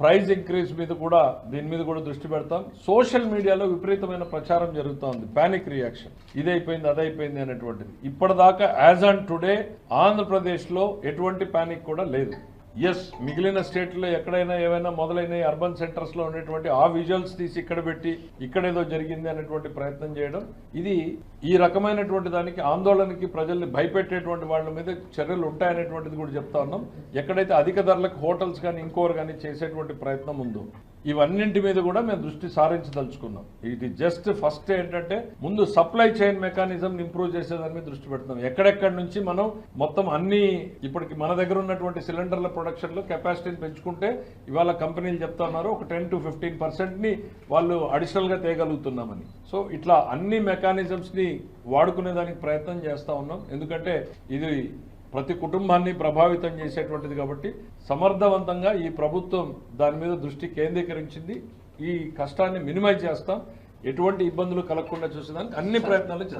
Price increase మీద కూడా దీని మీద కూడా దృష్టి పెడతాం. సోషల్ మీడియాలో విపరీతమైన ప్రచారం జరుగుతోంది, పానిక్ రియాక్షన్, ఇదైపోయింది అదైపోయింది అనేటువంటిది. ఇప్పటిదాకా యాజ్ ఆన్ టుడే ఆంధ్రప్రదేశ్లో ఎటువంటి పానిక్ కూడా లేదు. ఎస్, మిగిలిన స్టేట్లో ఎక్కడైనా ఏమైనా మొదలైన అర్బన్ సెంటర్స్లో ఉండేటువంటి ఆ విజువల్స్ తీసి ఇక్కడ పెట్టి ఇక్కడేదో జరిగింది అనేటువంటి ప్రయత్నం చేయడం, ఇది ఈ రకమైనటువంటి దానికి ఆందోళనకి ప్రజల్ని భయపెట్టేటువంటి వాళ్ళ మీద చర్యలు ఉంటాయనేటువంటిది కూడా చెప్తా ఉన్నాం. ఎక్కడైతే అధిక ధరలకు హోటల్స్ కానీ ఇంకోరు కానీ చేసేటువంటి ప్రయత్నం ఉందో ఇవన్నింటి మీద కూడా మేము దృష్టి సారించదలుచుకున్నాం. ఇది జస్ట్ ఫస్ట్ ఏంటంటే ముందు సప్లై చైన్ మెకానిజం ఇంప్రూవ్ చేసేదాని మీద దృష్టి పెడుతున్నాం. ఎక్కడెక్కడి నుంచి మనం మొత్తం అన్ని ఇప్పటికి మన దగ్గర ఉన్నటువంటి సిలిండర్ల ప్రొడక్షన్ లో కెపాసిటీని పెంచుకుంటే ఇవాళ కంపెనీలు చెప్తా ఉన్నారు ఒక 10 to 15% వాళ్ళు అడిషనల్ గా తేగలుగుతున్నామని. సో ఇట్లా అన్ని మెకానిజమ్స్ ని వాడుకునేదానికి ప్రయత్నం చేస్తా ఉన్నాం. ఎందుకంటే ఇది ప్రతి కుటుంబాన్ని ప్రభావితం చేసేటువంటిది కాబట్టి సమర్థవంతంగా ఈ ప్రభుత్వం దాని మీద దృష్టి కేంద్రీకరించింది. ఈ కష్టాన్ని మినిమైజ్ చేస్తాం, ఎటువంటి ఇబ్బందులు కలగకుండా చూసేదానికి అన్ని ప్రయత్నాలు చేస్తాం.